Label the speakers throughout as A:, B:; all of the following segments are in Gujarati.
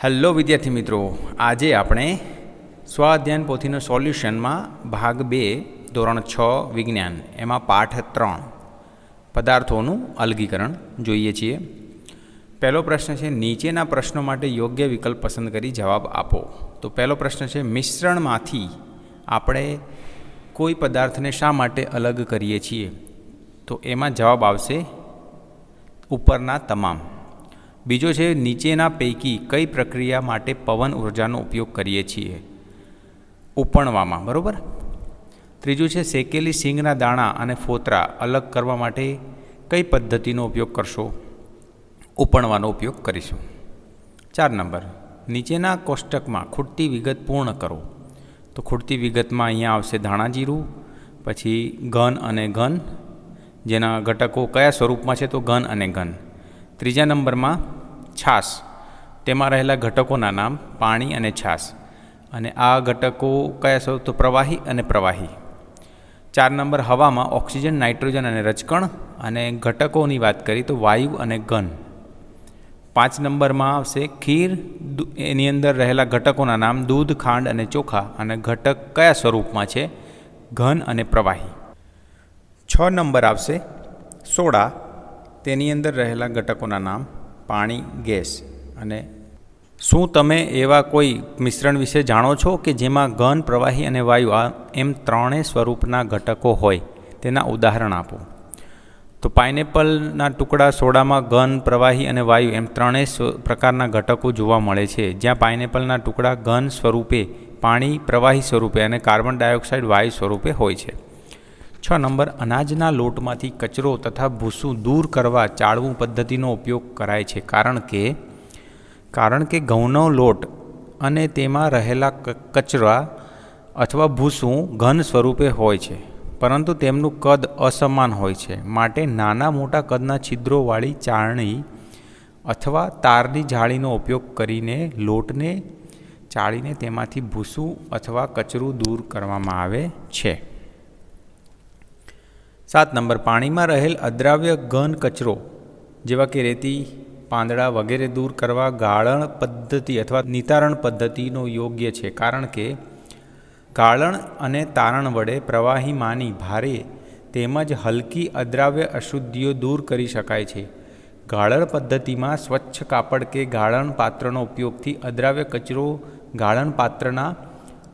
A: હેલો વિદ્યાર્થી મિત્રો, આજે આપણે સ્વાધ્યાયન પોથીનો સોલ્યુશનમાં ભાગ 2 ધોરણ 6 વિજ્ઞાન એમાં પાઠ 3 પદાર્થોનું અલગીકરણ જોઈએ છીએ. પહેલો પ્રશ્ન છે, નીચેના પ્રશ્નો માટે યોગ્ય વિકલ્પ પસંદ કરી જવાબ આપો. તો પહેલો પ્રશ્ન છે, મિશ્રણમાંથી આપણે કોઈ પદાર્થને શા માટે અલગ કરીએ છીએ? તો એમાં જવાબ આવશે ઉપરના તમામ. બીજો છે, નીચેના પૈકી કઈ પ્રક્રિયા માટે પવન ઉર્જાનો ઉપયોગ કરીએ છીએ? ઉપણવામાં, બરાબર. ત્રીજું છે, શેકેલી સિંગના દાણા અને ફોતરા અલગ કરવા માટે કઈ પદ્ધતિનો ઉપયોગ કરશો? ઉપણવાનો ઉપયોગ કરીશું. 4 નંબર, નીચેના કોષ્ટકમાં ખૂટતી વિગત પૂર્ણ કરો. તો ખૂટતી વિગતમાં અહીંયા આવશે ધાણાજીરું, પછી ઘન અને ઘન, જેના ઘટકો કયા સ્વરૂપમાં છે? તો ઘન અને ઘન. ત્રીજા નંબરમાં છાશ, તેમાં રહેલા ઘટકોના નામ પાણી અને છાશ, અને આ ઘટકો કયા સ્વરૂપ? તો પ્રવાહી અને પ્રવાહી. 4 નંબર, હવામાં ઓક્સિજન, નાઇટ્રોજન અને રજકણ અને ઘટકોની વાત કરી તો વાયુ અને ઘન. 5 નંબરમાં આવશે ખીર, એની અંદર રહેલા ઘટકોના નામ દૂધ, ખાંડ અને ચોખા, અને ઘટક કયા સ્વરૂપમાં છે? ઘન અને પ્રવાહી. 6 નંબર આવશે સોડા, તેની અંદર રહેલા ઘટકોના નામ પાણી, ગેસ. અને શું તમે એવા કોઈ મિશ્રણ વિશે જાણો છો કે જેમાં ઘન, પ્રવાહી અને વાયુ એમ ત્રણેય સ્વરૂપના ઘટકો હોય? તેના ઉદાહરણ આપો. તો પાઇનેપલના ટુકડા સોડામાં ઘન, પ્રવાહી અને વાયુ એમ ત્રણેય પ્રકારના ઘટકો જોવા મળે છે, જ્યાં પાઇનેપલના ટુકડા ઘન સ્વરૂપે, પાણી પ્રવાહી સ્વરૂપે અને કાર્બન ડાયોક્સાઇડ વાયુ સ્વરૂપે હોય છે. 6 નંબર, અનાજના લોટમાંથી કચરો તથા ભૂસું દૂર કરવા ચાળવું પદ્ધતિનો ઉપયોગ કરાય છે, કારણ કે ઘઉંનો લોટ અને તેમાં રહેલા કચરા અથવા ભૂસું ઘન સ્વરૂપે હોય છે, પરંતુ તેમનું કદ અસમાન હોય છે. માટે નાના મોટા કદના છિદ્રોવાળી ચાળણી અથવા તારની જાળીનો ઉપયોગ કરીને લોટને ચાળીને તેમાંથી ભૂસું અથવા કચરું દૂર કરવામાં આવે છે. 7 નંબર, પાણીમાં રહેલ અદ્રાવ્ય ઘન કચરો જેવા કે રેતી, પાંદડા વગેરે દૂર કરવા ગાળણ પદ્ધતિ અથવા નિતારણ પદ્ધતિનો યોગ્ય છે, કારણ કે ગાળણ અને તારણ વડે પ્રવાહીમાંની ભારે તેમજ હલકી અદ્રાવ્ય અશુદ્ધિઓ દૂર કરી શકાય છે. ગાળણ પદ્ધતિમાં સ્વચ્છ કાપડ કે ગાળણ પાત્રનો ઉપયોગથી અદ્રાવ્ય કચરો ગાળણ પાત્રના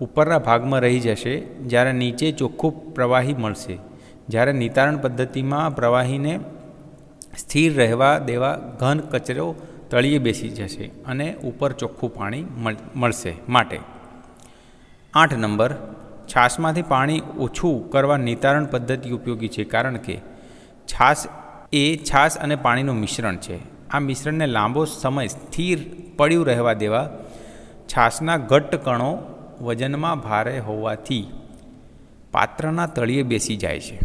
A: ઉપરના ભાગમાં રહી જશે, જ્યારે નીચે ચોખ્ખું પ્રવાહી મળશે. જ્યારે નિતારણ પદ્ધતિમાં પ્રવાહીને સ્થિર રહેવા દેવા ઘન કચરો તળિયે બેસી જશે અને ઉપર ચોખ્ખું પાણી મળશે. માટે 8 નંબર, છાશમાંથી પાણી ઓછું કરવા નિતારણ પદ્ધતિ ઉપયોગી છે, કારણ કે છાશ અને પાણીનું મિશ્રણ છે. આ મિશ્રણને લાંબો સમય સ્થિર પડ્યું રહેવા દેવા છાશના ઘટ્ટ કણો વજનમાં ભારે હોવાથી પાત્રના તળિયે બેસી જાય છે,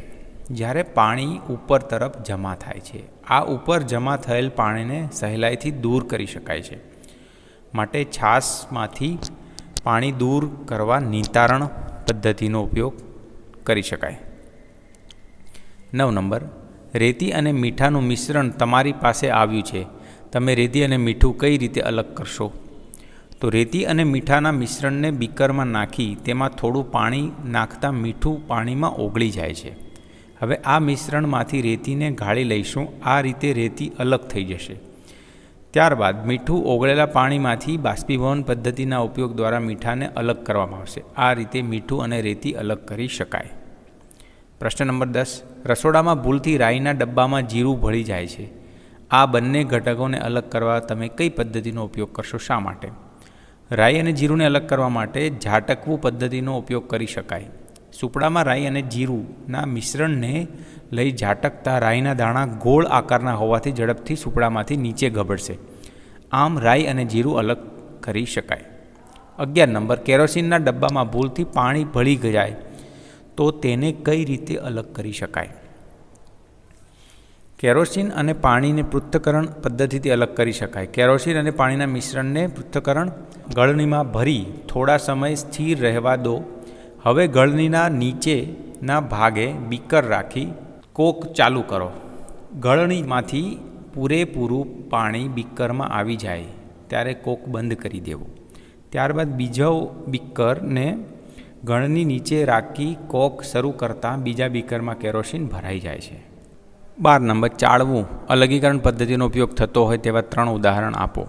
A: જ્યારે પાણી ઉપર તરફ જમા થાય છે. આ ઉપર જમા થયેલ પાણીને સહેલાઈથી દૂર કરી શકાય છે. માટે છાશમાંથી પાણી દૂર કરવા નિતારણ પદ્ધતિનો ઉપયોગ કરી શકાય. 9 નંબર, રેતી અને મીઠાનું મિશ્રણ તમારી પાસે આવ્યું છે, તમે રેતી અને મીઠું કઈ રીતે અલગ કરશો? તો રેતી અને મીઠાના મિશ્રણને બીકરમાં નાખી તેમાં થોડું પાણી નાખતા મીઠું પાણીમાં ઓગળી જાય છે. હવે આ મિશ્રણમાંથી રેતીને ગાળી લઈશું. આ રીતે રેતી અલગ થઈ જશે. ત્યારબાદ મીઠું ઓગળેલા પાણીમાંથી બાષ્પીભવન પદ્ધતિના ઉપયોગ દ્વારા મીઠાને અલગ કરવામાં આવશે. આ રીતે મીઠું અને રેતી અલગ કરી શકાય. પ્રશ્ન નંબર 10, રસોડામાં ભૂલથી રાઈના ડબ્બામાં જીરું ભળી જાય છે. આ બંને ઘટકોને અલગ કરવા તમે કઈ પદ્ધતિનો ઉપયોગ કરશો? શા માટે? રાઈ અને જીરુંને અલગ કરવા માટે ઝાટકવું પદ્ધતિનો ઉપયોગ કરી શકાય. સુપડામાં રાઈ અને જીરુંના મિશ્રણને લઈ ઝાટકતા રાઈના દાણા ગોળ આકારના હોવાથી ઝડપથી સુપડામાંથી નીચે ગબડશે. આમ રાઈ અને જીરું અલગ કરી શકાય. 11 નંબર, કેરોસીનના ડબ્બામાં ભૂલથી પાણી ભળી જાય તો તેને કઈ રીતે અલગ કરી શકાય? કેરોસીન અને પાણીને પૃથ્થકરણ પદ્ધતિથી અલગ કરી શકાય. કેરોસીન અને પાણીના મિશ્રણને પૃથ્થકરણ ગળણીમાં ભરી થોડા સમય સ્થિર રહેવા દો. હવે ગળણીના નીચેના ભાગે બીકર રાખી કોક ચાલુ કરો. ગળણીમાંથી પૂરેપૂરું પાણી બીકરમાં આવી જાય ત્યારે કોક બંધ કરી દેવું. ત્યારબાદ બીજો બીકરને ગળની નીચે રાખી કોક શરૂ કરતાં બીજા બીકરમાં કેરોસીન ભરાઈ જાય છે. 12 નંબર, ચાળવું. અલગીકરણ પદ્ધતિનો ઉપયોગ થતો હોય તેવા 3 ઉદાહરણ આપો.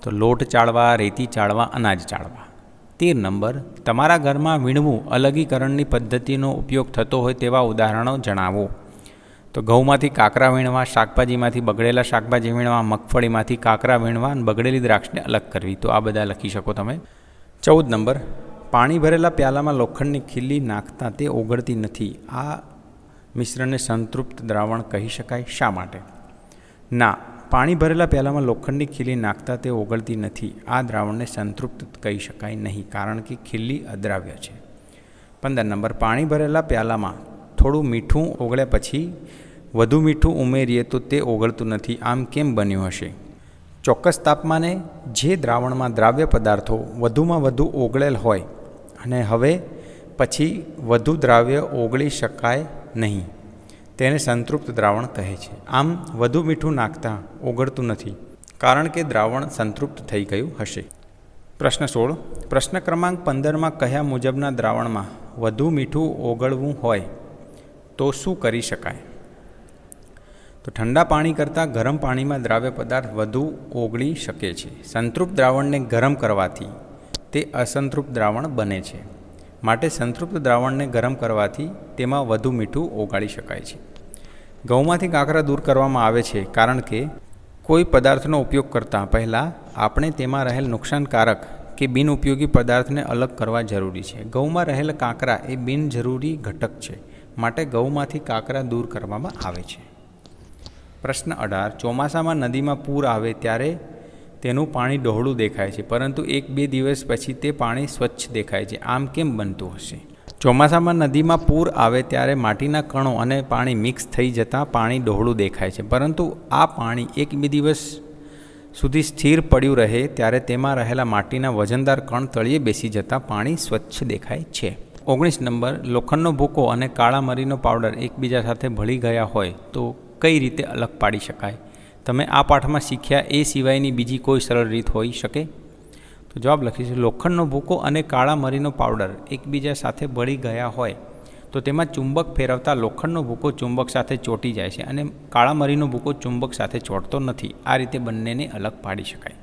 A: તો લોટ ચાળવા, રેતી ચાળવા, અનાજ ચાળવા. 13 નંબર, તમારા ઘરમાં વીણવું અલગીકરણની પદ્ધતિનો ઉપયોગ થતો હોય તેવા ઉદાહરણો જણાવો. તો ઘઉંમાંથી કાકરા વીણવા, શાકભાજીમાંથી બગડેલા શાકભાજી વીણવા, મગફળીમાંથી કાકરા વીણવા અને બગડેલી દ્રાક્ષને અલગ કરવી. તો આ બધા લખી શકો તમે. 14 નંબર, પાણી ભરેલા પ્યાલામાં લોખંડની ખીલી નાખતા તે ઓગળતી નથી. આ મિશ્રણને સંતૃપ્ત દ્રાવણ કહી શકાય. શા માટે? ના, પાણી ભરેલા પ્યાલામાં લોખંડની ખીલી નાખતા તે ઓગળતી નથી. આ દ્રાવણને સંતૃપ્ત કહી શકાય નહીં, કારણ કે ખીલી અદ્રાવ્ય છે. 15 નંબર, પાણી ભરેલા પ્યાલામાં થોડું મીઠું ઓગળ્યા પછી વધુ મીઠું ઉમેરીએ તો તે ઓગળતું નથી. આમ કેમ બન્યું હશે? ચોક્કસ તાપમાને જે દ્રાવણમાં દ્રાવ્ય પદાર્થો વધુમાં વધુ ઓગળેલ હોય અને હવે પછી વધુ દ્રાવ્ય ઓગળી શકાય નહીં, તેને સંતૃપ્ત દ્રાવણ કહે છે. આમ વધુ મીઠું નાખતા ઓગળતું નથી, કારણ કે દ્રાવણ સંતૃપ્ત થઈ ગયું હશે. પ્રશ્ન 16. પ્રશ્ન ક્રમાંક 15માં કહ્યા મુજબના દ્રાવણમાં વધુ મીઠું ઓગળવું હોય તો શું કરી શકાય? તો ઠંડા પાણી કરતાં ગરમ પાણીમાં દ્રાવ્ય પદાર્થ વધુ ઓગળી શકે છે. સંતૃપ્ત દ્રાવણને ગરમ કરવાથી તે અસંતૃપ્ત દ્રાવણ બને છે. માટે સંતૃપ્ત દ્રાવણને ગરમ કરવાથી તેમાં વધુ મીઠું ઓગાળી શકાય છે. ઘઉંમાંથી કાકરા દૂર કરવામાં આવે છે કારણ કે કોઈ પદાર્થનો ઉપયોગ કરતાં પહેલાં આપણે તેમાં રહેલ નુકસાનકારક કે બિનઉપયોગી પદાર્થને અલગ કરવા જરૂરી છે. ઘઉંમાં રહેલ કાકરા એ બિનજરૂરી ઘટક છે, માટે ઘઉંમાંથી કાકરા દૂર કરવામાં આવે છે. પ્રશ્ન 18. ચોમાસામાં નદીમાં પૂર આવે ત્યારે તેનું પાણી ડહોળું દેખાય છે, પરંતુ 1-2 દિવસ પછી તે પાણી સ્વચ્છ દેખાય છે. આમ કેમ બનતું હશે? ચોમાસામાં નદીમાં પૂર આવે ત્યારે માટીના કણો અને પાણી મિક્સ થઈ જતાં પાણી ડહોળું દેખાય છે, પરંતુ આ પાણી 1-2 દિવસ સુધી સ્થિર પડ્યું રહે ત્યારે તેમાં રહેલા માટીના વજનદાર કણ તળિયે બેસી જતાં પાણી સ્વચ્છ દેખાય છે. 19 નંબર, લોખંડનો ભૂકો અને કાળા મરીનો પાવડર એકબીજા સાથે ભળી ગયા હોય તો કઈ રીતે અલગ પાડી શકાય? તમે આ પાઠમાં શીખ્યા એ સિવાયની બીજી કોઈ સરળ રીત હોઈ શકે? તો જવાબ લખીશું. લોખંડનો ભૂકો અને કાળા મરીનો પાવડર એકબીજા સાથે ભળી ગયા હોય તો તેમાં ચુંબક ફેરવતા લોખંડનો ભૂકો ચુંબક સાથે ચોંટી જાય છે અને કાળા મરીનો ભૂકો ચુંબક સાથે ચોંટતો નથી. આ રીતે બંનેને અલગ પાડી શકાય.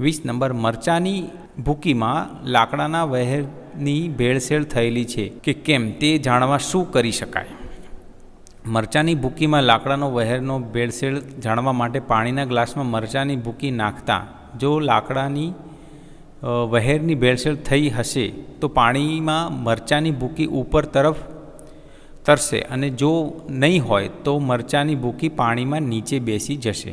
A: 20 નંબર, મરચાંની ભૂકીમાં લાકડાના વહેરની ભેળસેળ થયેલી છે કે કેમ તે જાણવા શું કરી શકાય? મરચાંની ભૂકીમાં લાકડાનો વહેરનો ભેળસેળ જાણવા માટે પાણીના ગ્લાસમાં મરચાંની ભૂકી નાખતા જો લાકડાની વહેરની ભેળસેળ થઈ હશે તો પાણીમાં મરચાંની ભૂકી ઉપર તરફ તરશે, અને જો નહીં હોય તો મરચાંની ભૂકી પાણીમાં નીચે બેસી જશે.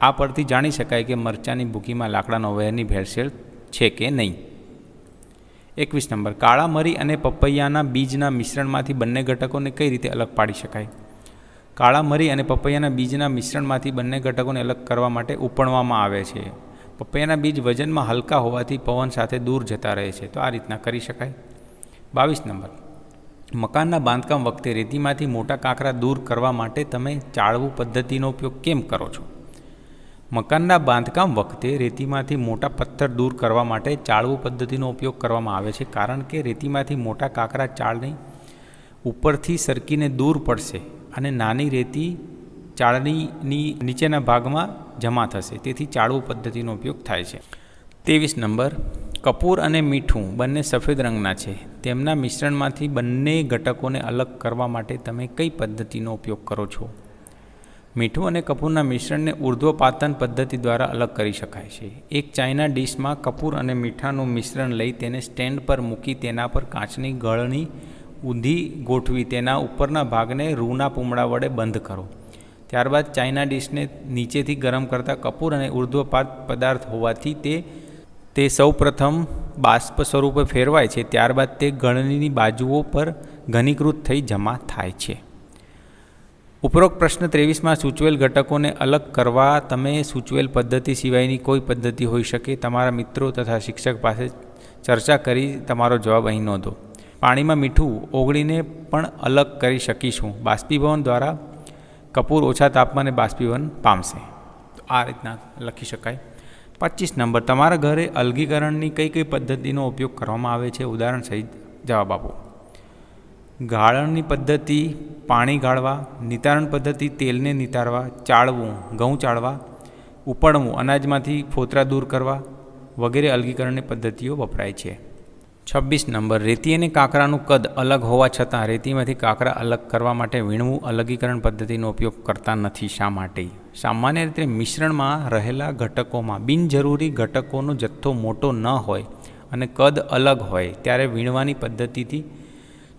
A: આ પરથી જાણી શકાય કે મરચાંની ભૂકીમાં લાકડાનો વહેરની ભેળસેળ છે કે નહીં. 21 નંબર, કાળા મરી અને પપૈયાના બીજના મિશ્રણમાંથી બંને ઘટકોને કઈ રીતે અલગ પાડી શકાય? કાળા મરી અને પપૈયાના બીજના મિશ્રણમાંથી બંને ઘટકોને અલગ કરવા માટે ઉપણવામાં આવે છે. પપૈયાના બીજ વજનમાં હલકા હોવાથી પવન સાથે દૂર જતા રહે છે, તો આ રીતના કરી શકાય. 22 નંબર, મકાનના બાંધકામ વખતે રેતીમાંથી મોટા કાંકરા દૂર કરવા માટે તમે ચાળવું પદ્ધતિનો ઉપયોગ કેમ કરો છો? મકાનના બાંધકામ વખતે રેતીમાંથી મોટા પથ્થર દૂર કરવા માટે ચાળવું પદ્ધતિનો ઉપયોગ કરવામાં આવે છે, કારણ કે રેતીમાંથી મોટા કાંકરા ચાળની ઉપરથી સરકીને દૂર પડશે અને નાની રેતી ચાળણીની નીચેના ભાગમાં જમા થશે, તેથી ચાળવું પદ્ધતિનો ઉપયોગ થાય છે. 23 નંબર, કપૂર અને મીઠું બંને સફેદ રંગના છે. તેમના મિશ્રણમાંથી બંને ઘટકોને અલગ કરવા માટે તમે કઈ પદ્ધતિનો ઉપયોગ કરો છો? મીઠું અને કપૂરના મિશ્રણને ઉર્ધ્વપાતન પદ્ધતિ દ્વારા અલગ કરી શકાય છે. એક ચાઇના ડીશમાં કપૂર અને મીઠાનું મિશ્રણ લઈ તેને સ્ટેન્ડ પર મૂકી તેના પર કાચની ગળણી ઊંધી ગોઠવી તેના ઉપરના ભાગને રૂના પૂમડા વડે બંધ કરો. ત્યારબાદ ચાઇના ડીશને નીચેથી ગરમ કરતા કપૂર અને ઉર્ધ્વપાત પદાર્થ હોવાથી તે સૌપ્રથમ બાષ્પ સ્વરૂપે ફેરવાય છે. ત્યારબાદ તે ગળણીની બાજુઓ પર ઘનીકૃત થઈ જમા થાય છે. ઉપરોક્ત પ્રશ્ન 23માં સૂચવેલ ઘટકોને અલગ કરવા તમે સૂચવેલ પદ્ધતિ સિવાયની કોઈ પદ્ધતિ હોઈ શકે? તમારા મિત્રો તથા શિક્ષક પાસે ચર્ચા કરી તમારો જવાબ અહીં નોંધો. પાણીમાં મીઠું ઓગળીને પણ અલગ કરી શકીશું. બાષ્પીભવન દ્વારા કપૂર ઓછા તાપમાને બાષ્પીભવન પામશે. તો આ રીતના લખી શકાય. 25 નંબર, તમારા ઘરે અલગીકરણની કઈ કઈ પદ્ધતિનો ઉપયોગ કરવામાં આવે છે? ઉદાહરણ સહિત જવાબ આપો. ગાળણની પદ્ધતિ પાણી ગાળવા, નિતારણ પદ્ધતિ તેલને નિતારવા, ચાળવું ઘઉં ચાળવા, ઉપડવું અનાજમાંથી ફોતરા દૂર કરવા વગેરે અલગીકરણની પદ્ધતિઓ વપરાય છે. 26 નંબર, રેતી અને કાંકરાનું કદ અલગ હોવા છતાં રેતીમાંથી કાંકરા અલગ કરવા માટે વીણવું અલગીકરણ પદ્ધતિનો ઉપયોગ કરતા નથી. શા માટે? સામાન્ય રીતે મિશ્રણમાં રહેલા ઘટકોમાં બિનજરૂરી ઘટકોનો જથ્થો મોટો ન હોય અને કદ અલગ હોય ત્યારે વીણવાની પદ્ધતિથી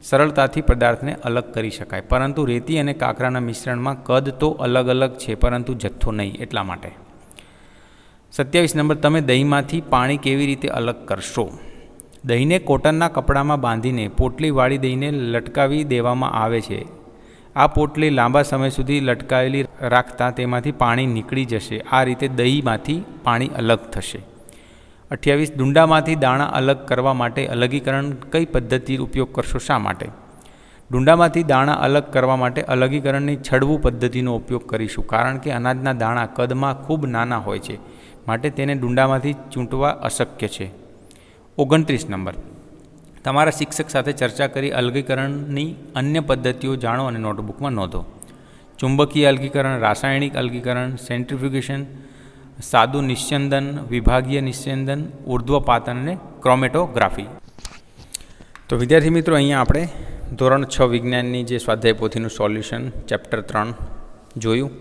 A: સરળતાથી પદાર્થને અલગ કરી શકાય, પરંતુ રેતી અને કાંકરાના મિશ્રણમાં કદ તો અલગ અલગ છે પરંતુ જથ્થો નહીં, એટલા માટે. 27 નંબર, તમે દહીંમાંથી પાણી કેવી રીતે અલગ કરશો? દહીંને કોટનના કપડામાં બાંધીને પોટલી વાળી દઈને લટકાવી દેવામાં આવે છે. આ પોટલી લાંબા સમય સુધી લટકાવેલી રાખતા તેમાંથી પાણી નીકળી જશે. આ રીતે દહીંમાંથી પાણી અલગ થશે. 28, ડુંડામાંથી દાણા અલગ કરવા માટે અલગીકરણ કઈ પદ્ધતિ ઉપયોગ કરશો? શા માટે? ડુંડામાંથી દાણા અલગ કરવા માટે અલગીકરણની છડવું પદ્ધતિનો ઉપયોગ કરીશું, કારણ કે અનાજના દાણા કદમાં ખૂબ નાના હોય છે, માટે તેને ડુંડામાંથી ચૂંટવા અશક્ય છે. 29 નંબર, તમારા શિક્ષક સાથે ચર્ચા કરી અલગીકરણની અન્ય પદ્ધતિઓ જાણો અને નોટબુકમાં નોંધો. ચુંબકીય અલગીકરણ, રાસાયણિક અલગીકરણ, સેન્ટ્રીફ્યુગેશન, સાદું નિસ્યંદન, વિભાગીય નિસ્યંદન, ઉર્ધ્વપાતન અને ક્રોમેટોગ્રાફી. તો વિદ્યાર્થી મિત્રો, અહીંયા આપણે ધોરણ 6 વિજ્ઞાનની જે સ્વાધ્યાય પોથીનું સોલ્યુશન ચેપ્ટર 3 જોયું.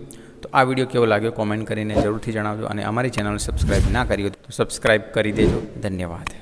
A: તો આ વિડીયો કેવો લાગ્યો કોમેન્ટ કરીને જરૂરથી જણાવજો, અને અમારી ચેનલ સબસ્ક્રાઈબ ના કરી હોય તો સબસ્ક્રાઈબ કરી દેજો. ધન્યવાદ.